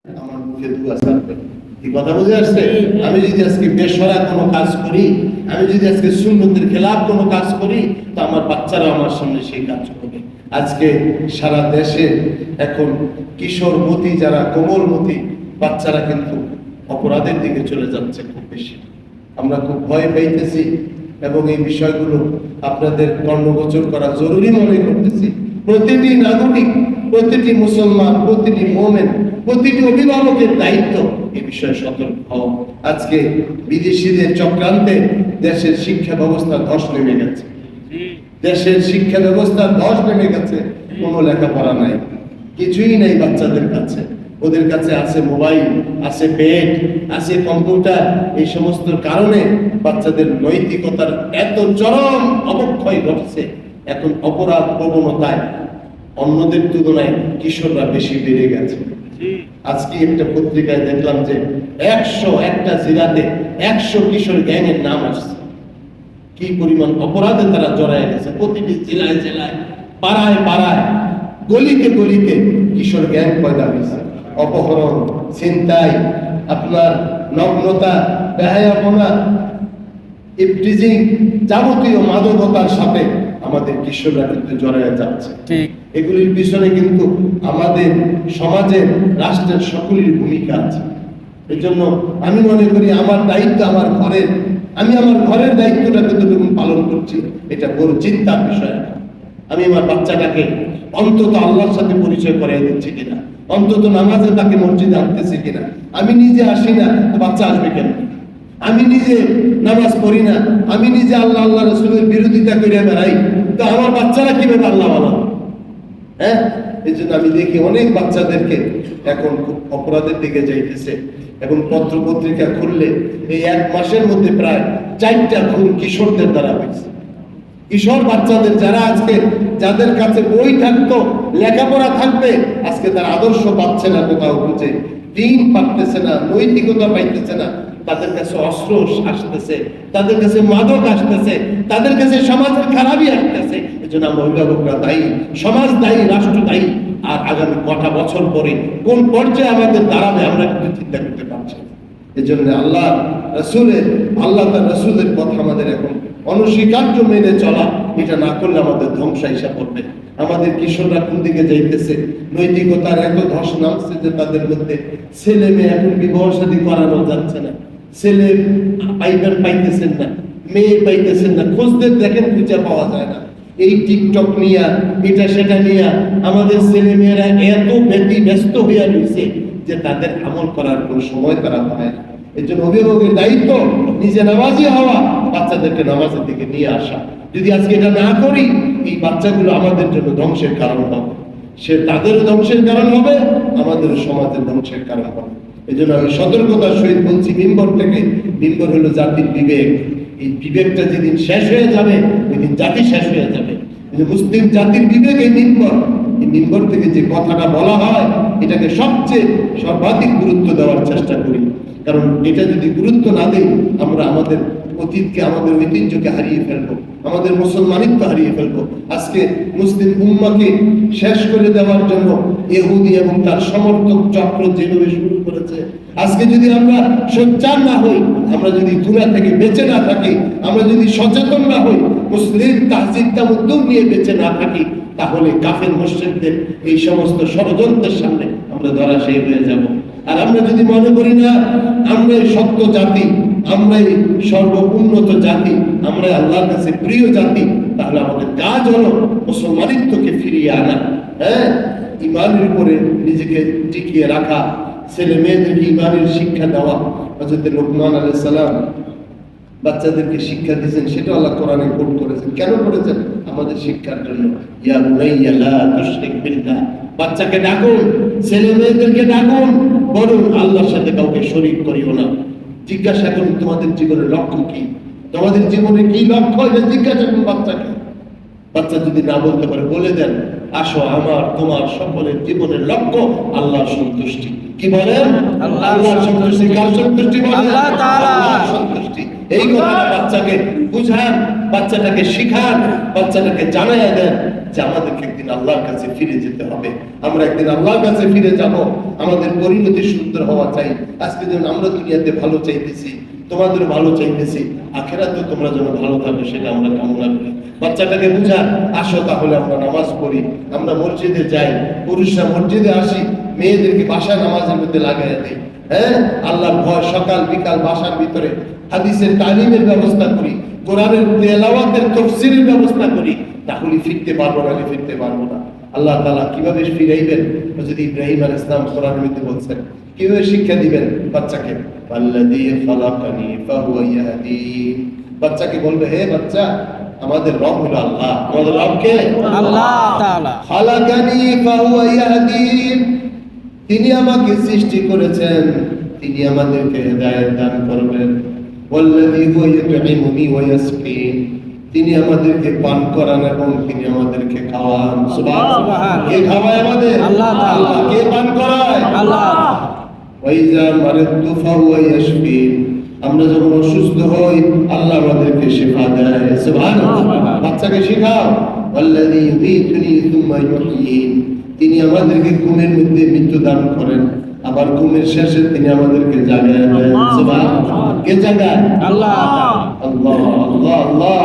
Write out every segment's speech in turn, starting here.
আমার মুখে দুয়া ছাড়বে। এই কথা বুঝে আসছে? আমি যদি আজকে বেশরা কোনো কাজ করি, আমি যদি আজকে সুন্নতের খেলাফ কোনো কাজ করি, তো আমার বাচ্চারা আমার সামনে সেই কাজ করবে। আজকে সারা দেশে এখন কিশোরমতি যারা কোমলমতি বাচ্চারা কিন্তু অপরাধের দিকে চলে যাচ্ছে খুব বেশি। আমরা খুব ভয় পাইতেছি এবং এই বিষয়গুলো আপনাদের কর্ণগোচর করা জরুরি মনে করতেছি। প্রতিটি নাগরিক, প্রতিটি মুসলমান, প্রতিটি মুমিন, প্রতিটি অভিভাবকের দায়িত্ব এই বিষয়ে সতর্ক হওয়া। আজকে বিদেশিদের চক্রান্তে দেশের শিক্ষা ব্যবস্থা ধস নেমে গেছে, দেশের শিক্ষা ব্যবস্থা ধস নেমে গেছে। কোনো লেখাপড়া নাই, কিছুই নাই বাচ্চাদের কাছে। ওদের কাছে আছে মোবাইল, আছে পেড, আছে কম্পিউটার। এই সমস্ত কারণে বাচ্চাদের নৈতিকতার এত চরম অবক্ষয় ঘটছে। এখন অপরাধ প্রবণতায় অন্যদের তুলনায় কিশোররা বেশি বেড়ে গেছে। আজকে একটা পত্রিকায় দেখলাম যে 101টা জেলাতে 100 কিশোর গ্যাংয়ের নাম আসছে। কি পরিমাণ অপরাধে তারা জড়ায় গেছে। প্রতিটি জেলায় জেলায়, পাড়ায় পাড়ায়, গলিতে গলিতে কিশোর গ্যাং পয়দা হয়েছে। অপহরণ, ছিনতাই, আপনার নগ্নতা, বেহায়াপনা, ইফটিজিং, যাবতীয় মাদকতার সাথে আমাদের কিশোররা কিন্তু জড়ায় যাচ্ছে। এগুলির পিছনে কিন্তু আমাদের সমাজের, রাষ্ট্রের সকলের ভূমিকা আছে। এই জন্য আমি মনে করি আমার দায়িত্ব আমার ঘরের, আমি আমার ঘরের দায়িত্বটা কতটুকু পালন করছি এটা বড় চিন্তার বিষয়। আমি আমার বাচ্চাটাকে অন্তত আল্লাহর সাথে পরিচয় করিয়ে দিচ্ছি কিনা, অন্তত নামাজে তাকে মসজিদে আনতেছি কিনা। আমি নিজে আসি না তো বাচ্চা আসবে কেন? আমি নিজে নামাজ পড়ি না, আমি নিজে আল্লাহ আল্লাহ রাসূলের বিরোধিতা করে বেড়াই, তো আমার বাচ্চারা কিভাবে আল্লাহ বানাবে? হ্যাঁ, এই জন্য আমি দেখি অনেক বাচ্চাদেরকে এখন খুব অপরাধের দিকে যাইতেছে। এবং পত্র পত্রিকা খুললে এই 1 মাসের মধ্যে প্রায় 4টা খুন কিশোরদের দ্বারা হয়েছে। কিশোর বাচ্চাদের যারা আজকে, যাদের কাছে বই থাকতো, লেখাপড়া থাকবে, আজকে তার আদর্শ পাচ্ছে না, কোথাও খুঁজে দিন পাইতেছে না, নৈতিকতা পাইতেছে না। তাদের কাছে অস্ত্র আসতেছে, তাদের কাছে মাদক আসতেছে, তাদের কাছে সমাজের খারাপই আসতেছে। এজন্য আমরা অভিভাবকরা দায়ী, সমাজ দায়ী, রাষ্ট্র দায়ী। আর আগামী কটা বছর পরে কোন পর্যায়ে আমাদের দাঁড়াবে আমরা কিন্তু চিন্তা করতে পারছি না। এজন্য আল্লাহ তার রাসূলের কথা আমাদের এখন অনস্বীকার্য মেনে চলা, এটা না করলে আমাদের ধ্বংস হিসাব করবে। আমাদের কিশোররা কোন দিকে যাইতেছে, নৈতিকতার এত ধস নামছে যে তাদের মধ্যে ছেলে মেয়ে এখন বিবাহ শাদী করানো যাচ্ছে না, ছেলে পাইতেছেন না, মেয়ে পাইতেছেন না, খোঁজদের দেখেন খুঁজে পাওয়া যায় না। এই টিকটক নিয়ে, এটা সেটা নিয়ে আমাদের ছেলে মেয়েরা এত ব্যস্ত হইয়া রয়েছে যে তাদের আমল করার কোন সময় তারা পায় না। এর জন্য অভিভাবকের দায়িত্ব নিজে নামাজি হওয়া, বাচ্চাদেরকে নামাজের দিকে নিয়ে আসা। যদি আজকে এটা না করি, এই বাচ্চাগুলো আমাদের জন্য ধ্বংসের কারণ হবে। সে তাদের ধ্বংসের কারণ হবে, আমাদের সমাজের ধ্বংসের কারণ হবে। এই জন্য আমি সতর্কতার সহিত বলছি, মিম্বর থেকে, মিম্বর হলো জাতির বিবেক। এই বিবেকটা যেদিন শেষ হয়ে যাবে, ওই দিন জাতি শেষ হয়ে যাবে। মুসলিম জাতির বিবেক এই মিম্বর। এই মিম্বর থেকে যে কথাটা বলা হয়, এটাকে সবচেয়ে সর্বাধিক গুরুত্ব দেওয়ার চেষ্টা করি। কারণ এটা যদি গুরুত্ব না দেই, আমরা আমাদের অতীতকে, আমাদের ঐতিহ্যকে হারিয়ে ফেলবো, আমাদের মুসলমানিত্ব হারিয়ে ফেলবো। আজকে মুসলিম উম্মাকে শেষ করে দেওয়ার জন্য ইহুদি এবং তার সমর্থক চক্র যেভাবে শুরু করেছে, আজকে যদি আমরা সোচ্চার না হই, আমরা যদি দুনিয়া থেকে বেঁচে না থাকি, আমরা যদি সচেতন না হই, মুসলিম তাহজিব তামাদ্দুন নিয়ে বেঁচে না থাকি, তাহলে কাফের মুশরিকদের এই সমস্ত ষড়যন্ত্রের সামনে আমরা ধরাশায়ী হয়ে যাব। আর আমরা যদি মনে করি না আমরাই সত্য জাতি, আমরাই সর্বোন্নত জাতি, আমরাই আল্লাহর কাছে প্রিয় জাতি, তাহলে আমাদের কাজ হলো মুসলমানিত্বকে ফিরিয়ে আনা। হ্যাঁ, ইমানের উপরে নিজেকে টিকিয়ে রাখা, ছেলে মেয়েদেরকে ইমানের শিক্ষা দেওয়া। হযরত লুকমান আলাইহিস সালাম বাচ্চাদেরকে শিক্ষা দিয়েছেন, সেটা আল্লাহ কোরআনে কোট করেছেন। কেন করেছেন? আমাদের শিক্ষার জন্য। ইয়া বুনাইয়া লা তুশরিক বিল্লাহ, বাচ্চাকে ডাকুন, ছেলে মেয়েদেরকে ডাকুন, বলুন আল্লাহর সাথে কাউকে শরীক করিও না। জিজ্ঞাসা করুন তোমাদের জীবনের লক্ষ্য কি, তোমাদের জীবনে কি লক্ষ্য, এটা জিজ্ঞাসা করুন বাচ্চাকে। বাচ্চা যদি না বলতে পারে, বলে দেন, আসো আমার তোমার সকলের জীবনের লক্ষ্য আল্লাহর সন্তুষ্টি। কি বলেন? আল্লাহর সন্তুষ্টি। কার সন্তুষ্টি? আল্লাহ তাআলা সন্তুষ্টি। এই কথাটা বাচ্চাকে বুঝান, বাচ্চাটাকে শিখান, বাচ্চাটাকে জানাইয়া দেন যে আমাদেরকে একদিন আল্লাহর কাছে ফিরে যেতে হবে, আমরা একদিন আল্লাহর কাছে ফিরে যাব, আমাদের পরিণতি সুন্দর হওয়া চাই। আজকে যেমন আমরা দুনিয়াতে ভালো চাইতেছি, তোমাদের ভালো চাইতেছি, আখিরাতে তোমরা যেন ভালো থাকো সেটা আমরা কামনা করি। বাচ্চাটাকে বুঝান, আসো তাহলে আমরা নামাজ পড়ি, আমরা মসজিদে যাই, পুরুষরা মসজিদে আসি, মেয়েদেরকে বাসায় নামাজের মধ্যে লাগাই দেয়। হ্যাঁ, আল্লাহর ভয় সকাল বিকাল বাসার ভিতরে হাদিসের তালিমের ব্যবস্থা করি, কোরআনের তেলাওয়াতের তাফসীরের ব্যবস্থা করি, তাহলে ফিরতে পারবো না, ফিরতে পারবো না। আল্লাহ তাআলা কিভাবে ফিরাইবেন? যদি ইব্রাহিম আলাইহিস সালাম কোরআনের মধ্যে বলছেন, কিভাবে শিক্ষা দিবেন বাচ্চাকে? আল্লাযী খালাকানি ফাহুয়া ইয়াহদিন। বাচ্চাকে বলবে, হে বাচ্চা, আমাদের রব হলো আল্লাহ। আমাদের রব কে? আল্লাহ তাআলা। খালাকানি ফাহুয়া ইয়াহদিন। তিনি আমাকে সৃষ্টি করেছেন, তিনি আমাদেরকে হেদায়েত দান করবেন। ওয়াল্লাযী হুয়া ইউতঈমুনি ওয়া ইয়াসকিন। তিনি আমাদেরকে পান করান এবং তিনি আমাদেরকে খাওয়ান। সুবহানাল্লাহ। কে খাওয়ায় আমাদের? আল্লাহ তাআলা। কে পান করায়? আল্লাহ। ওয়া ইযা মারিদতু ফাহুয়া ইয়াশফিন। আমরা যখন অসুস্থ হই, আল্লাহ আমাদেরকে শিফা দেয়। সুবহানাল্লাহ। বাচ্চাকে শেখাও, ওয়াল্লাযী ইউমীতুনি সুম্মা ইউহয়িন। তিনি আমাদেরকে ঘুমের মধ্যে মৃত্যু দান করেন, আবার ঘুমের শেষে তিনি আমাদেরকে জাগায় দেন। সুবহানাল্লাহ। কে জাগায়? আল্লাহ। আল্লাহ আল্লাহ আল্লাহ।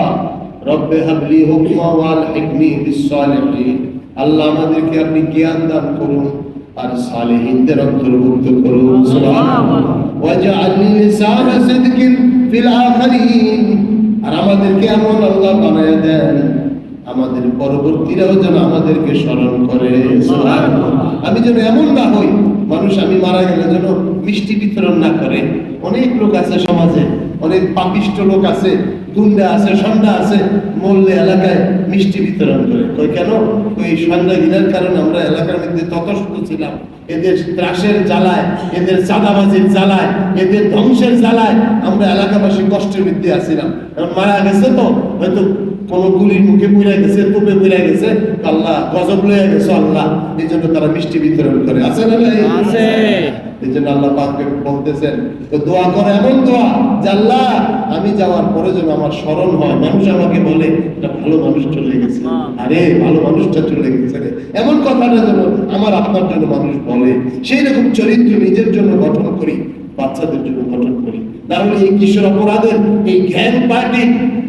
রব্বে হাবলি হুকমা ওয়াল হিকমি বিস সালিহিন। আল্লাহ আমাদেরকে আপনি জ্ঞান দান করুন আর সালেহিনদের অন্তর্ভুক্ত করুন। সুবহানাল্লাহ। ওয়াজআলনি লিসানা সিদকিন ফিল আখিরিন। আর আমাদেরকে এমন আল্লাহ বানায় দেন, আমাদের পরবর্তীরাও যেন আমাদেরকে স্মরণ করে। সুবহানাল্লাহ। আমি যেন এমন না হই, মানুষ আমি মারা গেলে যেন মিষ্টি বিতরণ না করে। অনেক লোক আছে সমাজে, অনেক পাপিষ্ট লোক আছে, গুন্ডা আছে, সন্ধ্যা আছে, মরলে এলাকায় মিষ্টি বিতরণ করে। কই কেন? ওই সন্ধ্যাগিনার কারণে আমরা এলাকার মধ্যে ততস্থ ছিলাম। এদের ত্রাসের জ্বালায়, এদের চাঁদাবাজির জ্বালায়, এদের ধ্বংসের জ্বালায় আমরা এলাকাবাসী কষ্টের মধ্যে আছিলাম। এখন মারা গেছে তো হয়তো কোন গুলির মুখে পুড়ে গেছে, তোপে পুড়ে গেছে, আল্লাহ গজব লয়ে গেছে আল্লাহ, এই জন্য তারা মিষ্টি বিতরণ করে। আছে না? আছে। এই জন্য আল্লাহ পাককে বলতেছেন, তো দোয়া করে এমন দোয়া যে আল্লাহ আমি যাওয়ার পরে যেন আমার স্মরণ হয়, মানুষ আমাকে বলে এটা ভালো মানুষ চলে গেছে, আরে ভালো মানুষটা চলে গেছে রে, এমন কথাটা যেন আমার আপনার জন্য মানুষ বলে। সেই রকম চরিত্র নিজের জন্য গঠন করি, বাচ্চাদের জন্য গঠন করি। তাহলে এই কিশোর অপরাধের এই জ্ঞান পার্টি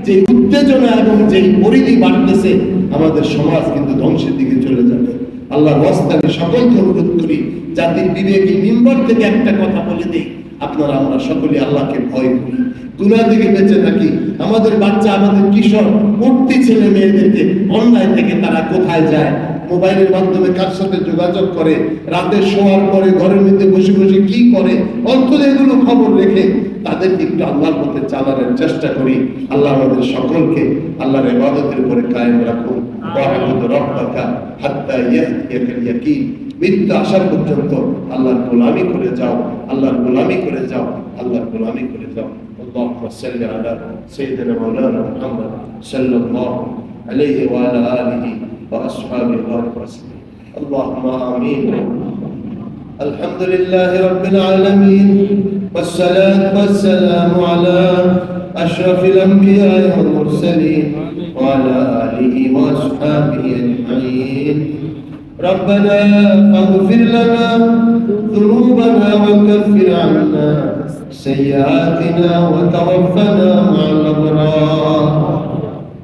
যে উত্তেজনা এবং যে পরিধি বাড়তেছে, আমাদের সমাজ কিন্তু ধ্বংসের দিকে চলে যাবে। আল্লাহর রাস্তায় সকলকে অনুরোধ করি, জাতির বিবেকী মিম্বর থেকে একটা কথা বলে দেই, আপনারা আমরা সকলে আল্লাহকে ভয় করি, গুনাহ থেকে বেঁচে থাকি। আমাদের বাচ্চা, আমাদের কিশোর উঠতি ছেলে মেয়েদেরকে অন্যায় থেকে তারা কোথায় যায়, মোবাইলের মাধ্যমে কার সাথে যোগাযোগ করে, রাতে শোয়ার পরে ঘরের মধ্যে বসে বসে কি করে, অন্তত এগুলো খবর রেখে তাদেরকে একটু আল্লাহর পথে চালানোর চেষ্টা করি। আল্লাহ আমাদের সকলকে আল্লাহর ইবাদতের উপরে কায়েম রাখুন। ওয়া'বুদ রাব্বাকা হাত্তা ইয়াতিয়াকাল ইয়াকিন। মৃত্যু আসার পর্যন্ত আল্লাহর গোলামি করে যাও, আল্লাহর গোলামি করে যাও, আল্লাহর গোলামি করে যাও। আল্লাহুম্মা সাল্লি আলা সাইয়্যিদিনা মাওলানা মুহাম্মদ সাল্লাল্লাহু আলাইহি ওয়া আলা আলিহি ওয়া আসহাবিহি ওয়া সাল্লাম। আল্লাহুম্মা আমিন। আলহামদুলিল্লাহি রাব্বিল আলামিন والصلاة والسلام على أشرف الأنبياء والمرسلين وعلى آله وأصحابه أجمعين. ربنا فاغفر لنا ذنوبنا وكفر عنا سيئاتنا وتوفنا مع الأبرار.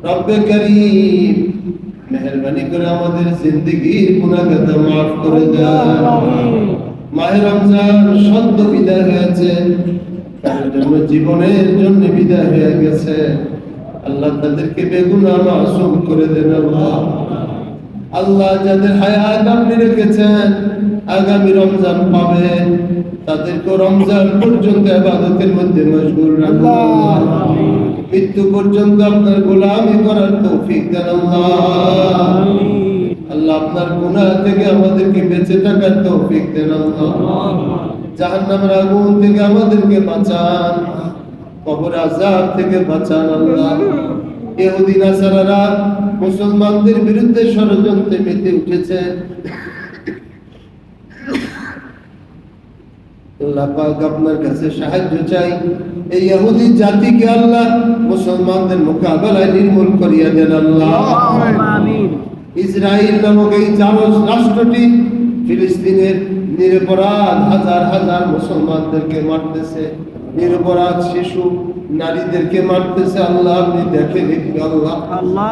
رب كريم মেহেরবানি করে আমাদের জিন্দেগীর গুনাহগাতা মাফ করে দাও। মাহে রমজান সদ্য বিদায় হয়েছে, তার জন্য জীবনের জন্য বিদায় হয়ে গেছে। আল্লাহ তাদেরকে বেগুনাহ মাসুম করে দেন। আল্লাহ যাদের হায়াত আপনি রেখেছেন আগামী রমজান পাবে, তাদেরকে রমজান পর্যন্ত ইবাদতের মধ্যে মশগুল রাখুন। মৃত্যু পর্যন্ত আপনার গোলামি করার তৌফিক দেন আল্লাহ। আল্লাহ আপনার গুনাহ থেকে আমাদেরকে বেঁচে থাকার তৌফিক দেন আল্লাহ। জাহান্নামের আগুন থেকে আমাদেরকে বাঁচান, কবর আযাব থেকে বাঁচান আল্লাহ। ইহুদি নাসারারা মুসলমানদের বিরুদ্ধে ষড়যন্ত্রে মেতে উঠেছে, আল্লাহ পাক আপনার কাছে সাহায্য চাই। এই ইহুদি জাতিকে আল্লাহ মুসলমানদের মোকাবেলায় নির্মূল করিয়া দেন আল্লাহ। আমিন। ইসরায়েল নামক এই জারজ রাষ্ট্রটি ফিলিস্তিনের নিরপরাধ হাজার হাজার মুসলমানদেরকে মারতেছে, নিরপরাধ শিশু নারীদেরকে মারতেছে। আল্লাহ আপনি দেখেন একটু, আল্লাহ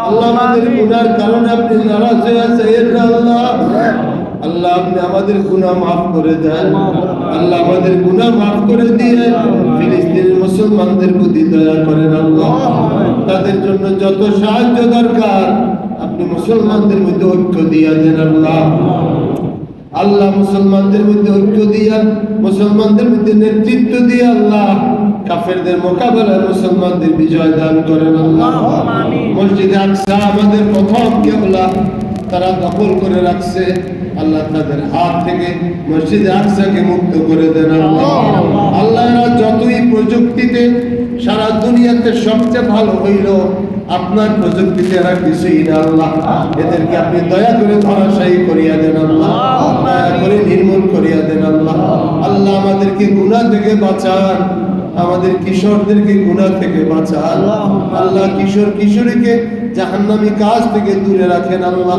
আল্লাহ আমাদের গুনার কারণে আপনি নারাজ হয়ে আছেন। আল্লাহ আল্লাহ আপনি আমাদের গুনাহ মাফ করে দেন। আল্লাহ আমাদের গুনাহ মাফ করে দিয়ে ফিলিস্তিনের মুসলমানদের প্রতি দয়া করেন। আল্লাহ তাদের জন্য যত সাহায্য দরকার আপনি মুসলমানদের মধ্যে ঐক্য দিয়া দেন। আল্লাহ আল্লাহ মুসলমানদের মধ্যে ঐক্য দিয়া, মুসলমানদের মধ্যে নেতৃত্ব দিয়ে আল্লাহ কাফেরদের মোকাবেলায় মুসলমানদের বিজয় দান করেন। আল্লাহ মসজিদে আকসা আমাদের প্রথম কিবলা, তারা দখল করে রাখছে। আল্লাহ তাদের হাত থেকে মসজিদে আকসাকে মুক্ত করে দেন। আল্লাহ আল্লাহ এরা যতই প্রযুক্তিতে সারা দুনিয়াতে সবচেয়ে ভালো হইল, আপনার প্রযুক্তিতে এরা কিছুই না। আল্লাহ এদেরকে আপনি দয়া করে ধরাশায়ী করিয়া দেন। আল্লাহ দয়া করে নির্মূল করিয়া দেন। আল্লাহ আল্লাহ আমাদেরকে গুনাহ থেকে বাঁচান, আমাদের কিশোরদেরকে গুনাহ থেকে বাঁচান। আল্লাহ কিশোর কিশোরীকে জাহান্নামী কাজ থেকে দূরে রাখেন। আল্লাহ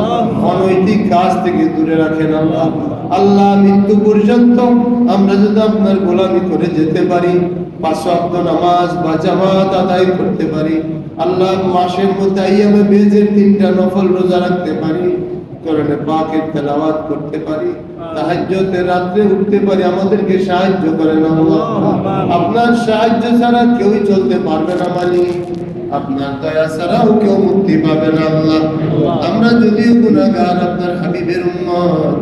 অনৈতিক কাজ থেকে দূরে রাখেন। আল্লাহ আল্লাহ মৃত্যু পর্যন্ত আমরা যদি আপনার গোলামি করে যেতে পারি, 5 ওয়াক্ত নামাজ বা জামাত আদায় করতে পারি, আল্লাহ মাসের মধ্যে আইয়ামে বেজের 3টা নফল রোজা রাখতে পারি, কোরআনে পাকের তেলাওয়াত করতে পারি, তাহাজ্জুদে রাতে উঠতে পারি, আমাদেরকে সাহায্য করেন। আল্লাহ আপনার সাহায্য ছাড়া কেউই চলতে পারবে না মালিক, আপনার দয়া ছাড়াও কেউ মুক্তি পাবে না। আল্লাহ আমরা যদিও গুনাহগার, আপনার হাবিবের উম্মত,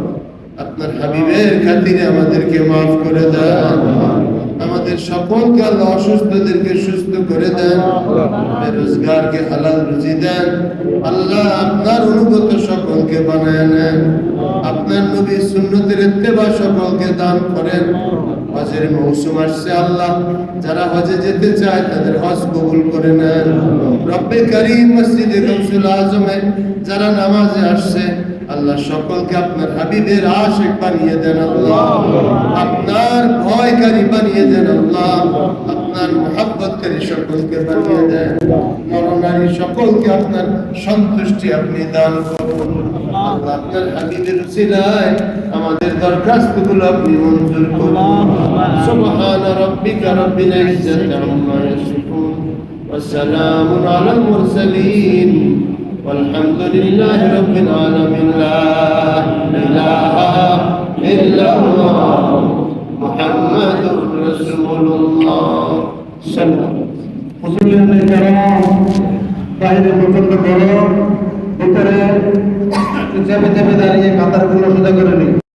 আপনার হাবিবের খাতিরে আমাদেরকে মাফ করে দেন। আমাদের সকলকে আল্লাহ অসুস্থদেরকে সুস্থ করে দেন, বেরোজগারকে হালাল রুজি দেন। আল্লাহ আপনার অনুগত সকলকে বানায় নেন, আপনার নবীর সুন্নতের ইত্তেবা সকলকে দান করেন। হজের মৌসুম আসছে, আল্লাহ যারা হজে যেতে চায় তাদের হজ কবুল করে নেন। রব্বে কারীম মসজিদে গাউসুল আজমে যারা নামাজে আসছে, আল্লাহ সকলকে আপনার হাবিবের আশিক বানিয়ে দেন। আল্লাহ আপনার ভয়কারী বানিয়ে দেন। আল্লাহ আপনার মুহাব্বতকারী সকলকে বানিয়ে দেন। নরনারী সকলকে আপনার সন্তুষ্টি আপনি দান করুন। আল্লাহ আপনার হাবিবের উসিলায় আমাদের দরখাস্তগুলো আপনি মঞ্জুর করুন। সুবহান রাব্বিকা রাব্বিল ইজ্জাতি আম্মা ইয়াসিফুন ওয়া সালামুন আলাল মুরসালিন والحمد لله رب العالمين لا إله إلا الله محمد رسول الله صلى الله মুসলিমদের কারণ বাইরে প্রচন্ড গরম, ভিতরে চেপে চেপে দাঁড়িয়ে কাতারগুলো সোজা করে